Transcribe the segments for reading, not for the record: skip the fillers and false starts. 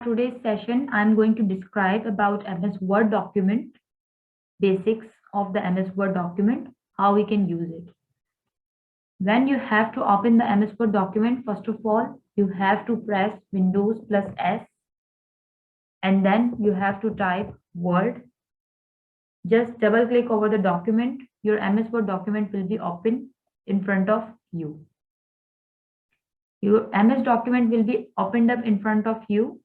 Today's session, I'm going to describe about MS Word document, basics of the MS Word document, how we can use it. When you have to open the MS Word document, first of all, you have to press Windows plus S, and then you have to type Word. Just double click over the document. Your MS Word document will be open in front of you. Your MS document will be opened up in front of you.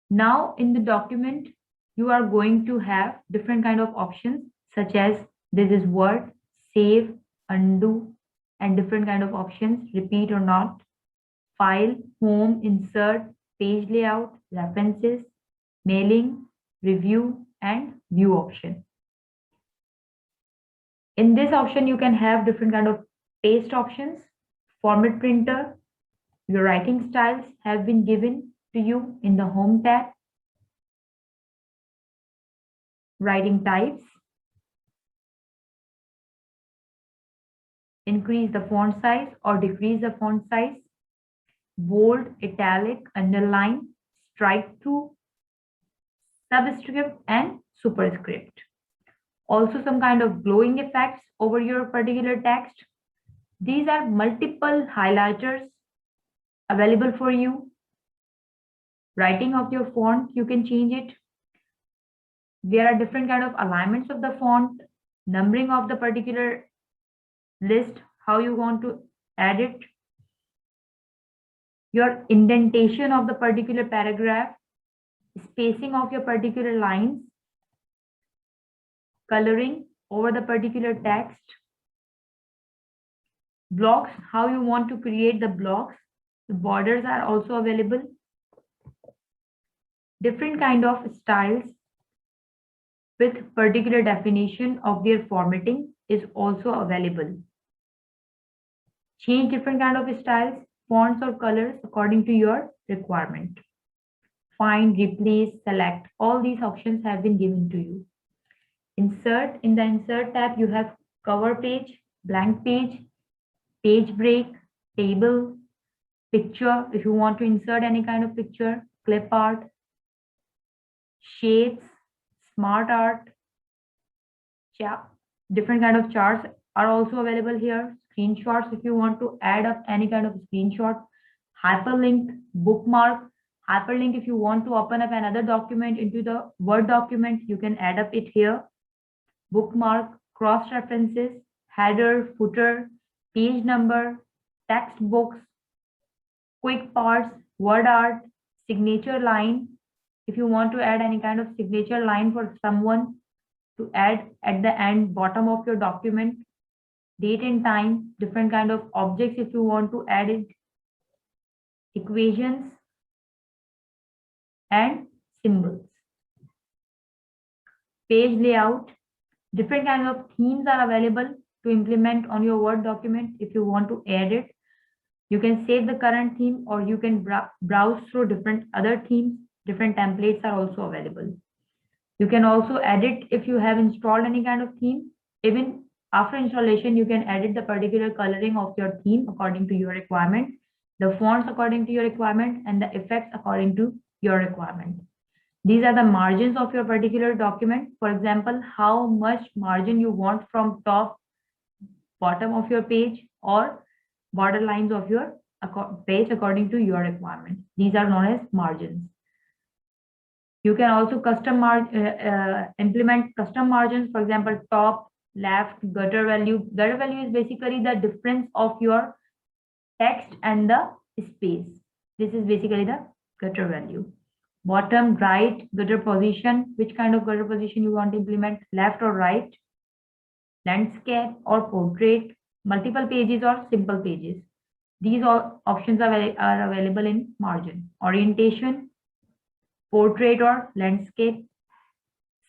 Now in the document, you are going to have different kind of options such as this is Word, save, undo, and different kind of options, repeat or not, file, home, insert, page layout, references, mailing, review, and view option. In this option, you can have different kind of paste options, format printer, your writing styles have been given to you in the home tab, writing types, increase the font size or decrease the font size, bold, italic, underline, strike through, subscript, and superscript. Also some kind of glowing effects over your particular text. These are multiple highlighters available for you. Writing of your font, you can change it. There are different kind of alignments of the font, numbering of the particular list, how you want to add it, your indentation of the particular paragraph, spacing of your particular lines, coloring over the particular text, blocks, how you want to create the blocks. The borders are also available. Different kind of styles with particular definition of their formatting is also available. Change different kind of styles, fonts or colors according to your requirement. Find, replace, select, all these options have been given to you. Insert, in the insert tab, you have cover page, blank page, page break, table, picture, if you want to insert any kind of picture, clip art, shades, smart art, different kind of charts are also available here. Screenshots, if you want to add up any kind of screenshot, hyperlink, bookmark, hyperlink, if you want to open up another document into the Word document, you can add up it here. Bookmark, cross references, header, footer, page number, text box, quick parts, word art, signature line. If you want to add any kind of signature line for someone to add at the end, bottom of your document, date and time, different kind of objects if you want to add it, equations and symbols. Page layout, different kinds of themes are available to implement on your Word document. If you want to add it, you can save the current theme or you can browse through different other themes. Different templates are also available. You can also edit if you have installed any kind of theme. Even after installation, you can edit the particular coloring of your theme according to your requirement, the fonts according to your requirement, and the effects according to your requirement. These are the margins of your particular document. For example, how much margin you want from top, bottom of your page or border lines of your page according to your requirement. These are known as margins. You can also implement custom margins. For example, top, left, gutter value. Gutter value is basically the difference of your text and the space. This is basically the gutter value. Bottom, right, gutter position. Which kind of gutter position you want to implement? Left or right? Landscape or portrait? Multiple pages or simple pages. These all options are available in margin. Orientation, portrait or landscape.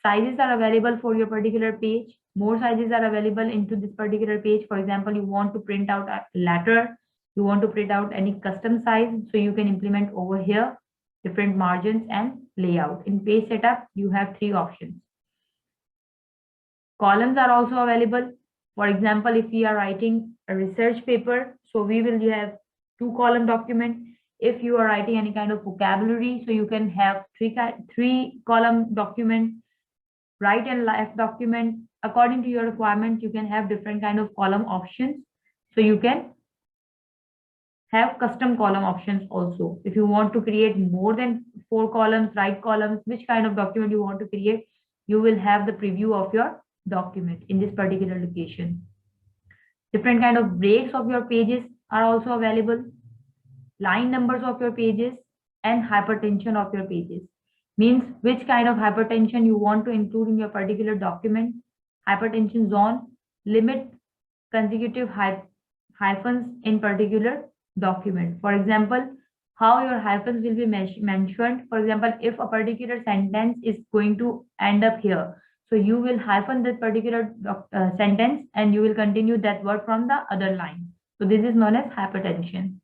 Sizes are available for your particular page. More sizes are available into this particular page. For example, you want to print out a letter, you want to print out any custom size, so you can implement over here different margins and layout. In page setup, you have 3 options. Columns are also available. For example, if we are writing a research paper, so we will have 2-column document. If you are writing any kind of vocabulary, so you can have three column document, right and left document. According to your requirement, you can have different kind of column options. So you can have custom column options also. If you want to create more than 4 columns, right columns, which kind of document you want to create, you will have the preview of your document in this particular location. Different kind of breaks of your pages are also available. Line numbers of your pages and hypertension of your pages. Means which kind of hypertension you want to include in your particular document. Hypertension zone, limit consecutive hyphens in particular document. For example, how your hyphens will be mentioned. For example, if a particular sentence is going to end up here, so you will hyphen that particular sentence and you will continue that word from the other line. So this is known as hypertension.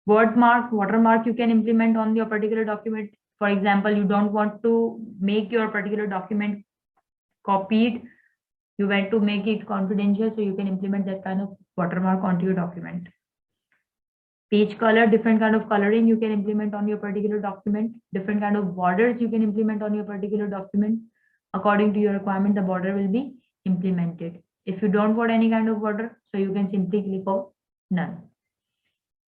Watermark you can implement on your particular document. For example, you don't want to make your particular document copied, you want to make it confidential, so you can implement that kind of watermark onto your document. Page color, different kind of coloring you can implement on your particular document. Different kind of borders you can implement on your particular document. According to your requirement, the border will be implemented. If you don't want any kind of border, so you can simply click on none.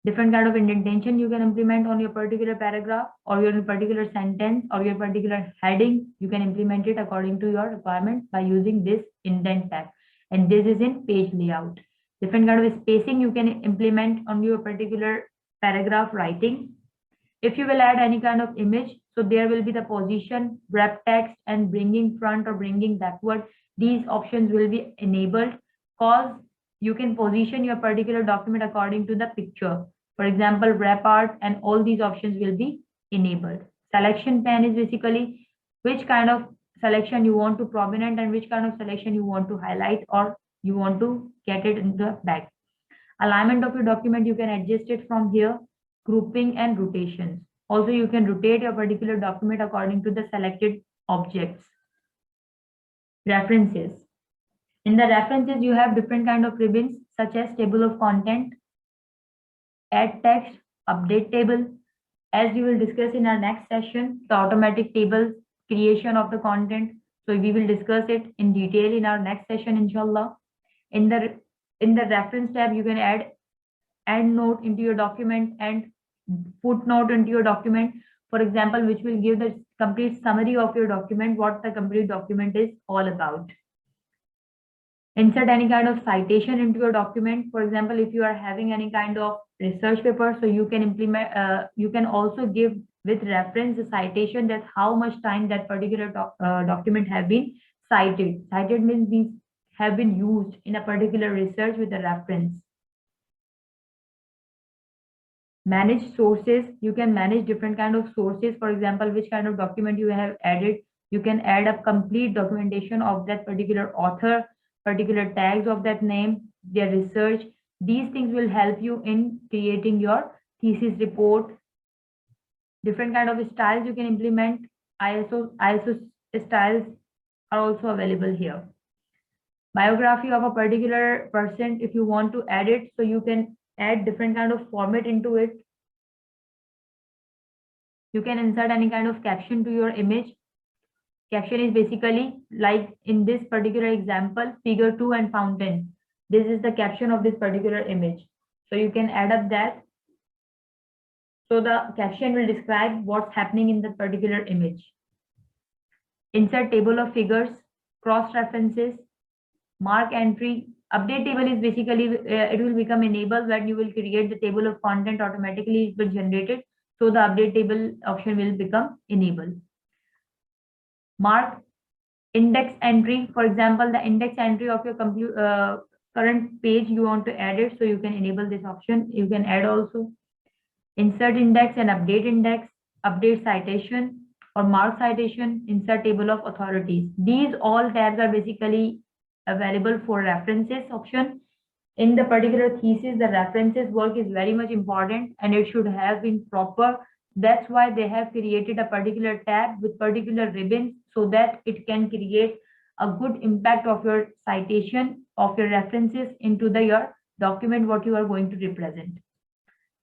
Different kind of indentation you can implement on your particular paragraph or your particular sentence or your particular heading. You can implement it according to your requirement by using this indent tag. And this is in page layout. Different kind of spacing you can implement on your particular paragraph writing. If you will add any kind of image, so there will be the position, wrap text, and bringing front or bringing backward. These options will be enabled because you can position your particular document according to the picture. For example, wrap art and all these options will be enabled. Selection pane is basically which kind of selection you want to prominent and which kind of selection you want to highlight or you want to get it in the back. Alignment of your document, you can adjust it from here. Grouping and rotations. Also, you can rotate your particular document according to the selected objects. References. In the references, you have different kind of ribbons such as table of content, add text, update table. As we will discuss in our next session, the automatic table creation of the content. So we will discuss it in detail in our next session, inshallah. In the reference tab, you can add endnote into your document and footnote into your document. For example, which will give the complete summary of your document, what the complete document is all about. Insert any kind of citation into your document. For example, if you are having any kind of research paper, so you can implement, you can also give with reference the citation that how much time that particular document have been cited. Cited means these have been used in a particular research with a reference. Manage sources. You can manage different kind of sources. For example, which kind of document you have added. You can add a complete documentation of that particular author, particular tags of that name, their research. These things will help you in creating your thesis report. Different kind of styles you can implement. ISO styles are also available here. Biography of a particular person, if you want to add it, so you can add different kind of format into it. You can insert any kind of caption to your image. Caption is basically like in this particular example, figure 2 and fountain. This is the caption of this particular image. So you can add up that. So the caption will describe what's happening in the particular image. Insert table of figures, cross references, mark entry. Update table is basically, it will become enabled when you will create the table of content automatically it will generate it. So the update table option will become enabled. Mark index entry. For example, the index entry of your current page you want to add it, so you can enable this option. You can add also. Insert index and update index, update citation or mark citation, insert table of authorities. These all tabs are basically available for references option. In the particular thesis, the references work is very much important and it should have been proper. That's why they have created a particular tab with particular ribbons so that it can create a good impact of your citation of your references into your document what you are going to represent.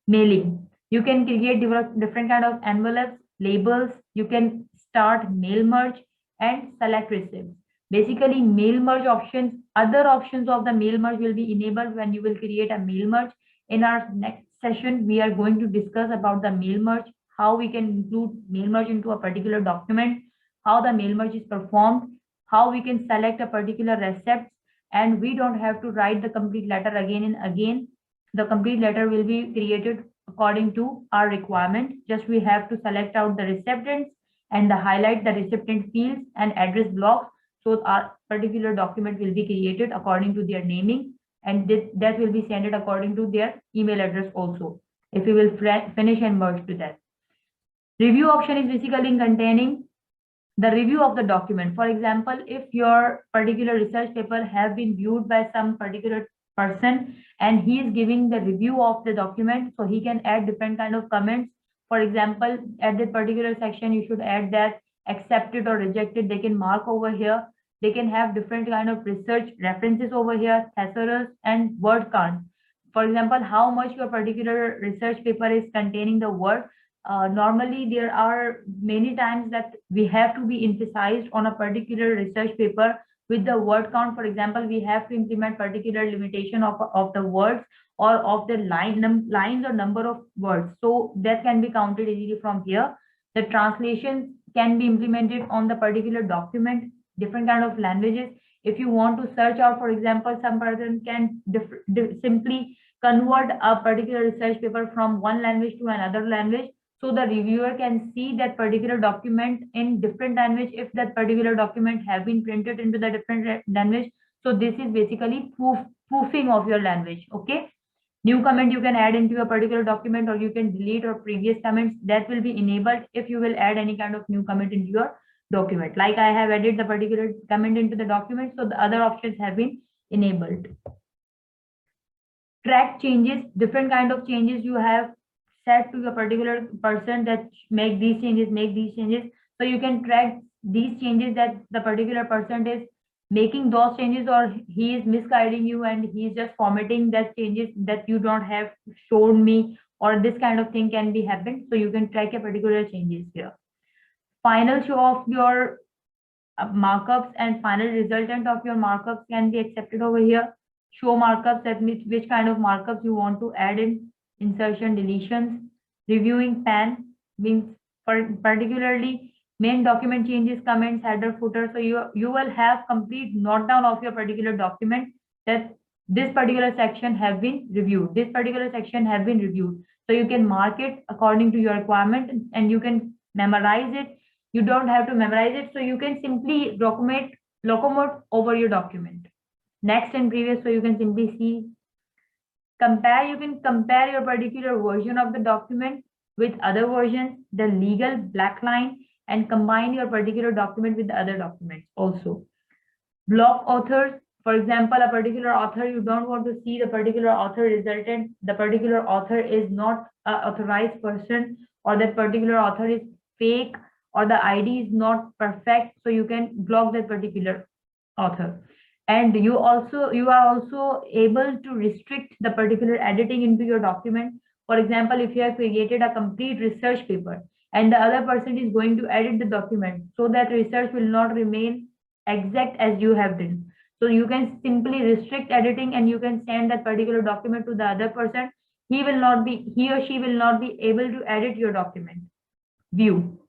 Mailing. You can create different kind of envelopes, labels. You can start mail merge and select receipts. Basically, mail merge options, other options of the mail merge will be enabled when you will create a mail merge. In our next session, we are going to discuss about the mail merge, how we can include mail merge into a particular document, how the mail merge is performed, how we can select a particular receipt, and we don't have to write the complete letter again and again. The complete letter will be created according to our requirement. Just we have to select out the recipients and highlight the recipient fields and address blocks. So our particular document will be created according to their naming, and that will be sent according to their email address also. If we will finish and merge to that. Review option is basically containing the review of the document. For example, if your particular research paper have been viewed by some particular person and he is giving the review of the document, so he can add different kind of comments. For example, at that particular section, you should add that accepted or rejected. They can mark over here. They can have different kind of research references over here, thesaurus and word count. For example, how much your particular research paper is containing the word. Normally, there are many times that we have to be emphasized on a particular research paper with the word count. For example, we have to implement particular limitation of the words or of the lines or number of words. So that can be counted easily from here. The translation can be implemented on the particular document, different kind of languages. If you want to search out, for example, some person can simply convert a particular research paper from one language to another language, so the reviewer can see that particular document in different language if that particular document have been printed into the different language. So this is basically proofing of your language. Okay. New comment you can add into a particular document, or you can delete or previous comments. That will be enabled if you will add any kind of new comment into your document. Like I have added the particular comment into the document, so the other options have been enabled. Track changes, different kind of changes you have set to a particular person that make these changes. So you can track these changes that the particular person is making those changes, or he is misguiding you and he is just formatting that changes that you don't have shown me, or this kind of thing can be happened. So you can track a particular changes here. Final show of your markups and final resultant of your markups can be accepted over here. Show markups, that means which kind of markups you want to add in, insertion, deletions. Reviewing pan means particularly main document changes, comments, header, footer. So you will have complete note down of your particular document that this particular section have been reviewed, this particular section have been reviewed. So you can mark it according to your requirement and you can memorize it. You don't have to memorize it, so you can simply locomote over your document. Next and previous, so you can simply see. Compare, you can compare your particular version of the document with other versions, the legal black line, and combine your particular document with the other documents also. Block authors, for example, a particular author, you don't want to see the particular author resultant, the particular author is not an authorized person, or that particular author is fake, or the ID is not perfect, so you can block that particular author. And you are also able to restrict the particular editing into your document. For example, if you have created a complete research paper and the other person is going to edit the document, so that research will not remain exact as you have done. So you can simply restrict editing and you can send that particular document to the other person. He or she will not be able to edit your document. View.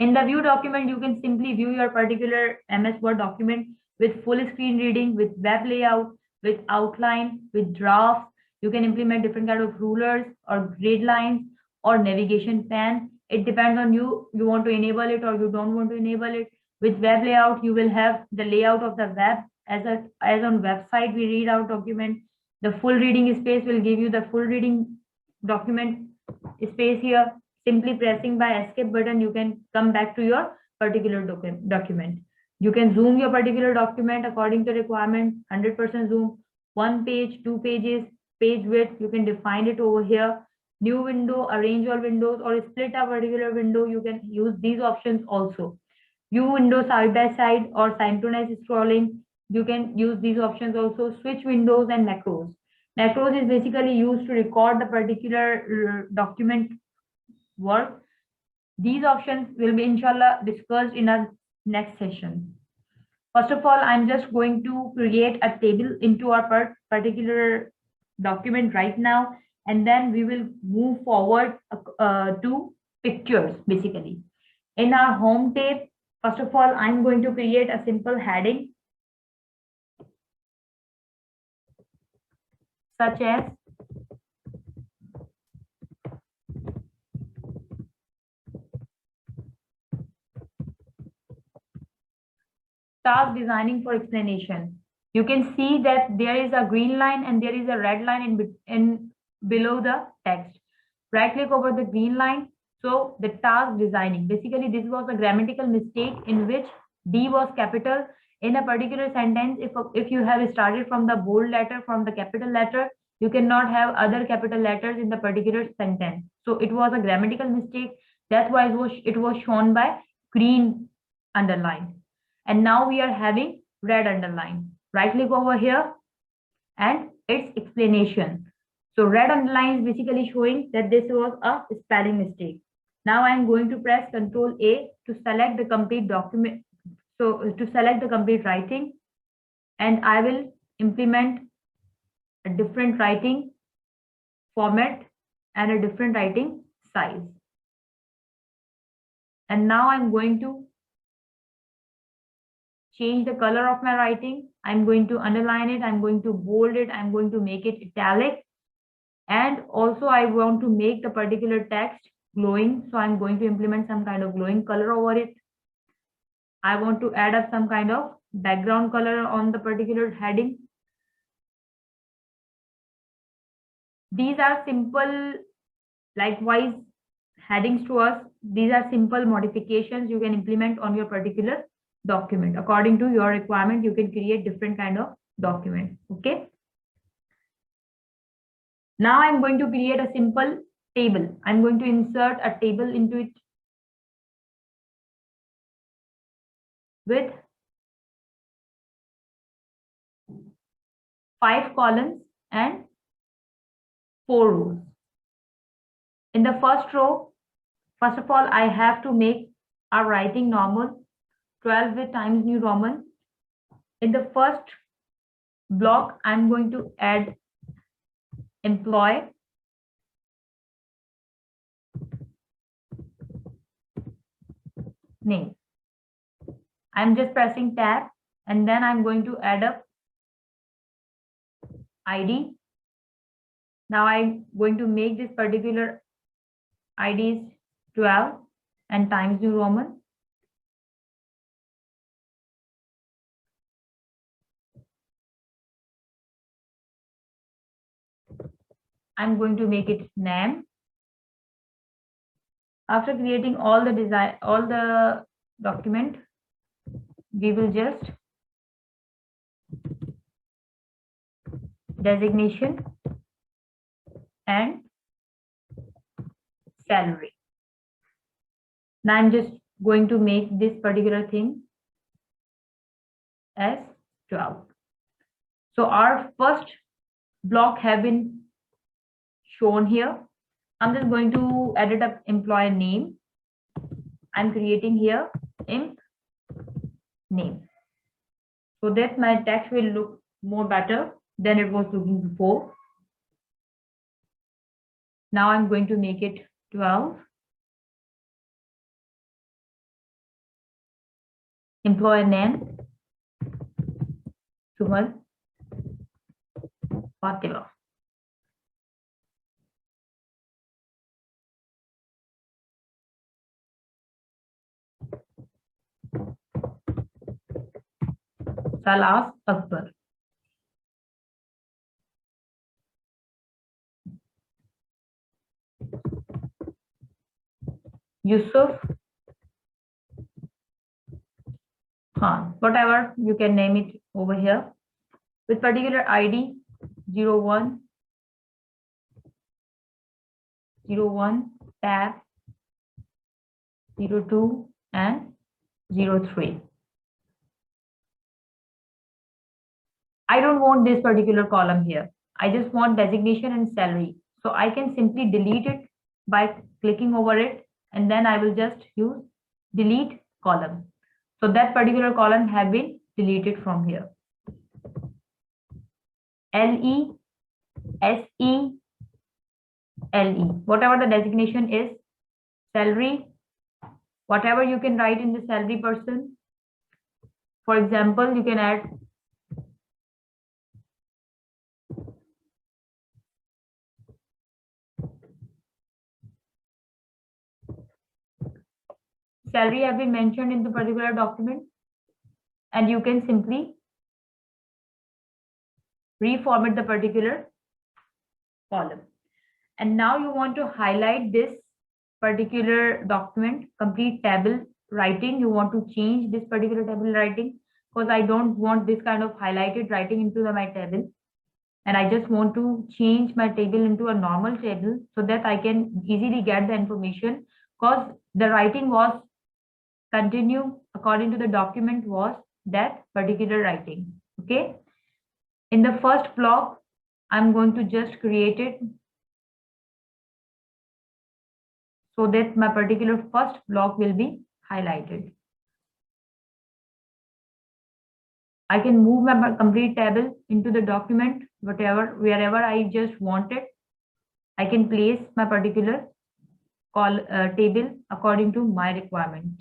In the view document, you can simply view your particular MS Word document with full screen reading, with web layout, with outline, with drafts. You can implement different kind of rulers or grid lines or navigation pan. It depends on you. You want to enable it or you don't want to enable it. With web layout, you will have the layout of the web as on website we read out document. The full reading space will give you the full reading document space here. Simply pressing by escape button, you can come back to your particular document. You can zoom your particular document according to requirement, 100% zoom, 1 page, 2 pages, page width, you can define it over here. New window, arrange all windows, or split a particular window, you can use these options also. View window side by side or synchronous scrolling, you can use these options also. Switch windows and macros. Macros is basically used to record the particular document work. These options will be inshallah discussed in our next session. First of all, I'm just going to create a table into our particular document right now, and then we will move forward to pictures basically. In our home tab, first of all, I'm going to create a simple heading such as task designing for explanation. You can see that there is a green line and there is a red line in below the text. Right click over the green line. So the task designing, basically this was a grammatical mistake in which D was capital in a particular sentence. If you have started from the bold letter, from the capital letter, you cannot have other capital letters in the particular sentence. So it was a grammatical mistake. That's why it was shown by green underline. And now we are having red underline. Right click over here and its explanation. So red underline is basically showing that this was a spelling mistake. Now I am going to press Ctrl A to select the complete document. So to select the complete writing, and I will implement a different writing format and a different writing size. And now I'm going to change the color of my writing. I'm going to underline it. I'm going to bold it. I'm going to make it italic. And also I want to make the particular text glowing. So I'm going to implement some kind of glowing color over it. I want to add up some kind of background color on the particular heading. These are simple, likewise, headings to us. These are simple modifications you can implement on your particular document. According to your requirement, you can create different kind of document. Okay. Now I'm going to create a simple table. I'm going to insert a table into it with 5 columns and 4 rows. In the first row, first of all, I have to make our writing normal, 12 with Times New Roman. In the first block, I'm going to add employee name. I'm just pressing tab and then I'm going to add up ID. Now I'm going to make this particular ID is 12 and Times New Roman. I'm going to make it name. After creating all the design, all the document, we will just designation and salary. Now I'm just going to make this particular thing as 12. So our first block have been shown here. I'm just going to edit up employee name. I'm creating here imp name so that my text will look more better than it was looking before. Now I'm going to make it 12. Employee name Sumal Fatima. Salas Akbar. Yusuf Khan, whatever you can name it over here, with particular ID 01 tab 02 and 03. I don't want this particular column here. I just want designation and salary. So I can simply delete it by clicking over it, and then I will just use delete column. So that particular column have been deleted from here. LE, SE, LE, whatever the designation is, salary, whatever you can write in the salary person. For example, you can add salary have been mentioned in the particular document, and you can simply reformat the particular column. And now you want to highlight this particular document, complete table writing. You want to change this particular table writing, because I don't want this kind of highlighted writing into my table. And I just want to change my table into a normal table so that I can easily get the information, because the writing was continue according to the document was that particular writing. Okay. In the first block, I'm going to just create it so that my particular first block will be highlighted. I can move my complete table into the document, wherever I just want it. I can place my particular table according to my requirement.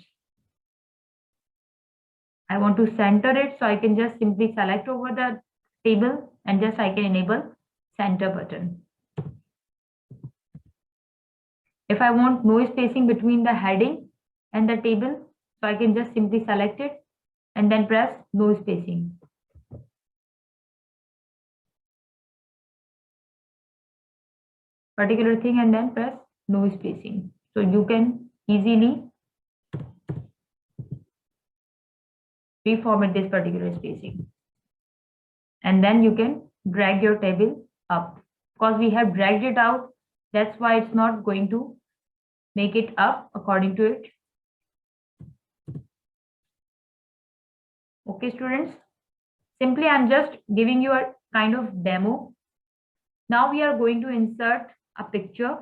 I want to center it, so I can just simply select over the table and just I can enable center button. If I want no spacing between the heading and the table, so I can just simply select it and then press no spacing. Particular thing and then press no spacing. So you can easily reformat this particular spacing. And then you can drag your table up. Because we have dragged it out, that's why it's not going to make it up according to it. Okay, students. Simply, I'm just giving you a kind of demo. Now we are going to insert a picture.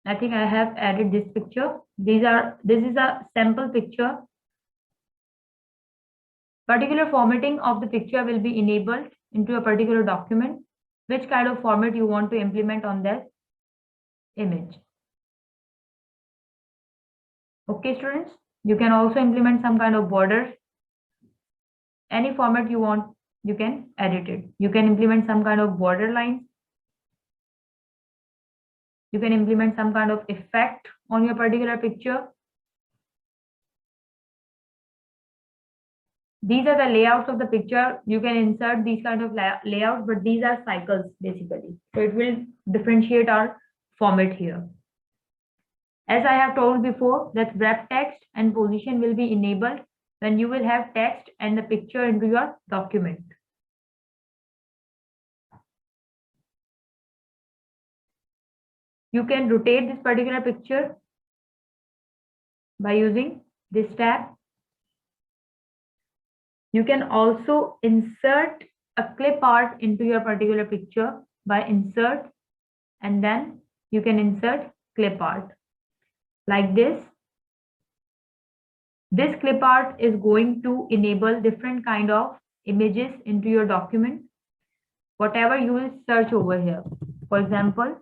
I think I have added this picture. This is a sample picture. Particular formatting of the picture will be enabled into a particular document. Which kind of format you want to implement on that image. Okay, students, you can also implement some kind of border. Any format you want, you can edit it. You can implement some kind of border lines. You can implement some kind of effect on your particular picture. These are the layouts of the picture. You can insert these kind of layouts, but these are cycles basically. So it will differentiate our format here. As I have told before, that wrap text and position will be enabled when you will have text and the picture into your document. You can rotate this particular picture by using this tab. You can also insert a clip art into your particular picture by insert, and then you can insert clip art like this. This clip art is going to enable different kind of images into your document. Whatever you will search over here. For example,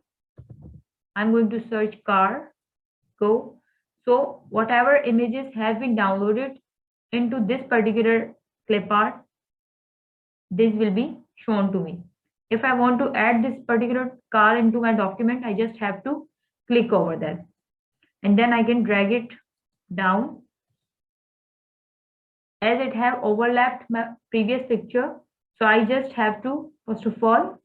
I'm going to search car, go. So whatever images have been downloaded into this particular clip art, this will be shown to me. If I want to add this particular car into my document, I just have to click over that. And then I can drag it down. As it have overlapped my previous picture, so I just have to, first of all,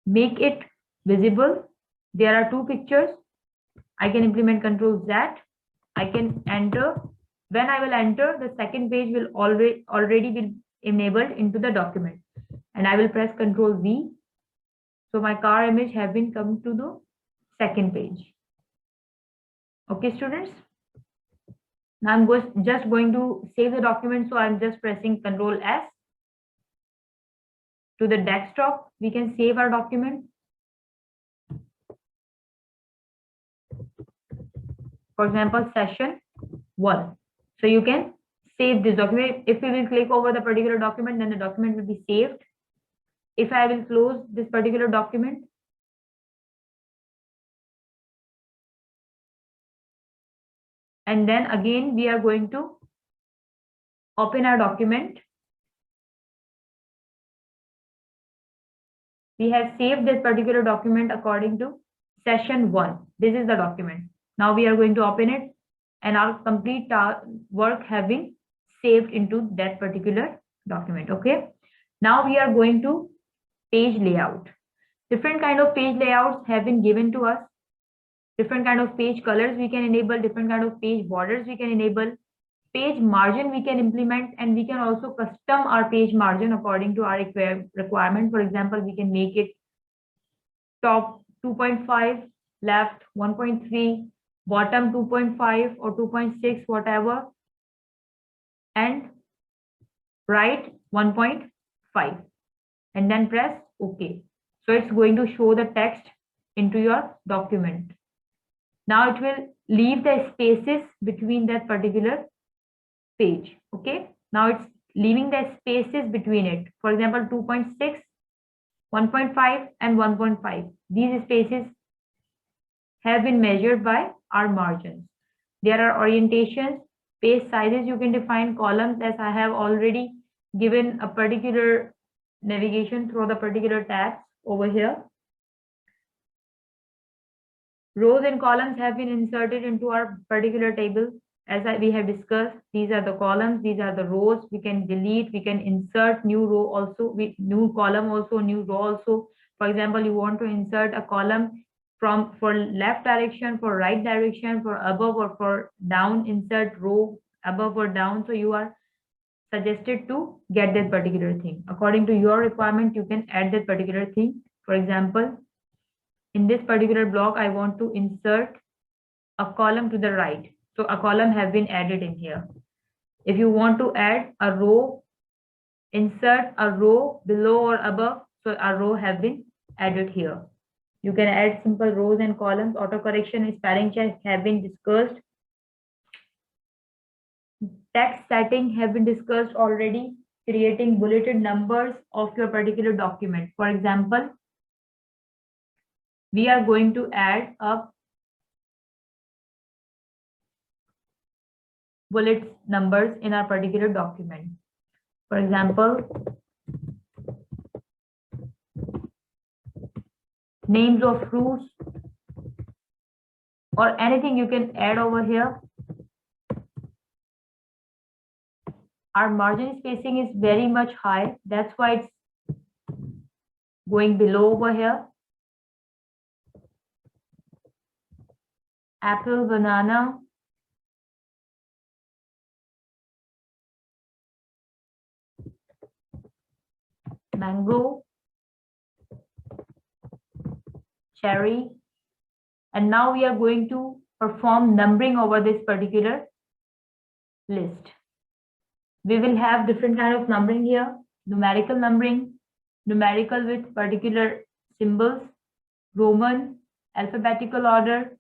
make it visible. There are two pictures. I can implement Control Z. I can enter. When I will enter, the second page will already be enabled into the document. And I will press Control V. So my car image have been come to the second page. Okay, students. Now I'm just going to save the document. So I'm just pressing Control S to the desktop. We can save our document. For example, session 1. So you can save this document. If we will click over the particular document, then the document will be saved. If I will close this particular document, and then again we are going to open our document. We have saved this particular document according to session 1. This is the document. Now we are going to open it, and our complete work have been saved into that particular document. Okay. Now we are going to page layout. Different kind of page layouts have been given to us. Different kind of page colors we can enable, different kind of page borders we can enable, page margin we can implement, and we can also custom our page margin according to our requirement. For example, we can make it top 2.5, left 1.3, bottom 2.5 or 2.6, whatever, and right 1.5, and then press OK. So it's going to show the text into your document. Now it will leave the spaces between that particular page. Okay. Now it's leaving the spaces between it. For example, 2.6, 1.5 and 1.5. These spaces have been measured by our margins. There are orientations, page sizes. You can define columns, as I have already given a particular navigation through the particular tabs over here. Rows and columns have been inserted into our particular table. As we have discussed, these are the columns, these are the rows. We can delete, we can insert new row also, new column also, new row also. For example, you want to insert a column for left direction, for right direction, for above or for down, insert row above or down. So you are suggested to get that particular thing. According to your requirement, you can add that particular thing. For example, in this particular block, I want to insert a column to the right. So a column has been added in here. If you want to add a row, insert a row below or above. So a row has been added here. You can add simple rows and columns. Auto correction and spelling check have been discussed. Text setting have been discussed already. Creating bulleted numbers of your particular document. For example, we are going to add up bullet numbers in our particular document. For example, names of fruits or anything you can add over here. Our margin spacing is very much high. That's why it's going below over here. Apple, banana, mango, cherry. And now we are going to perform numbering over this particular list. We will have different kind of numbering here. Numerical numbering, numerical with particular symbols, Roman, alphabetical order.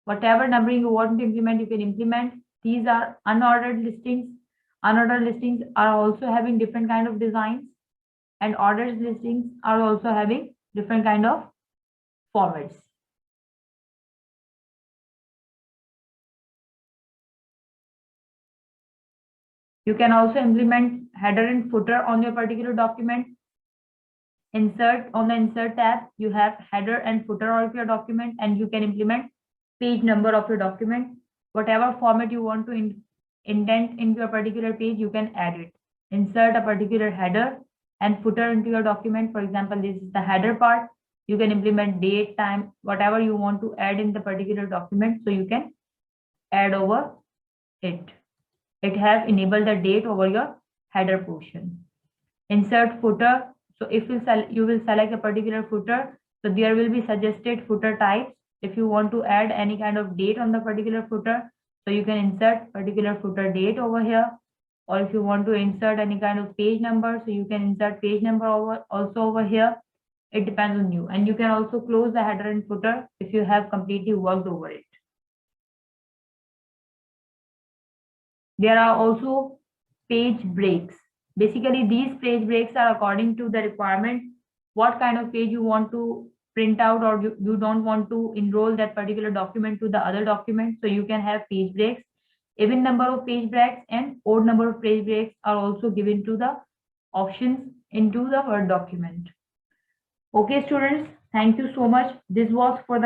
Whatever numbering you want to implement, you can implement. These are unordered listings. Unordered listings are also having different kind of designs, and ordered listings are also having different kind of formats. You can also implement header and footer on your particular document. Insert, on the insert tab, you have header and footer of your document, and you can implement page number of your document. Whatever format you want to indent into a particular page, you can add it. Insert a particular header and footer into your document. For example, this is the header part. You can implement date, time, whatever you want to add in the particular document. So you can add over it. It has enabled the date over your header portion. Insert footer. So if you will select a particular footer, so there will be suggested footer types If you want to add any kind of date on the particular footer, so you can insert particular footer date over here. Or if you want to insert any kind of page number, so you can insert page number also over here. It depends on you. And you can also close the header and footer if you have completely worked over it. There are also page breaks. Basically, these page breaks are according to the requirement, what kind of page you want to print out, or you don't want to enroll that particular document to the other document. So you can have page breaks. Even number of page breaks and odd number of page breaks are also given to the options into the Word document. Okay, students, thank you so much. This was for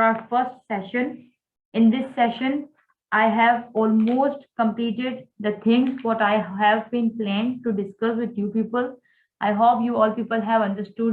our first session. In this session, I have almost completed the things what I have been planned to discuss with you people. I hope you all people have understood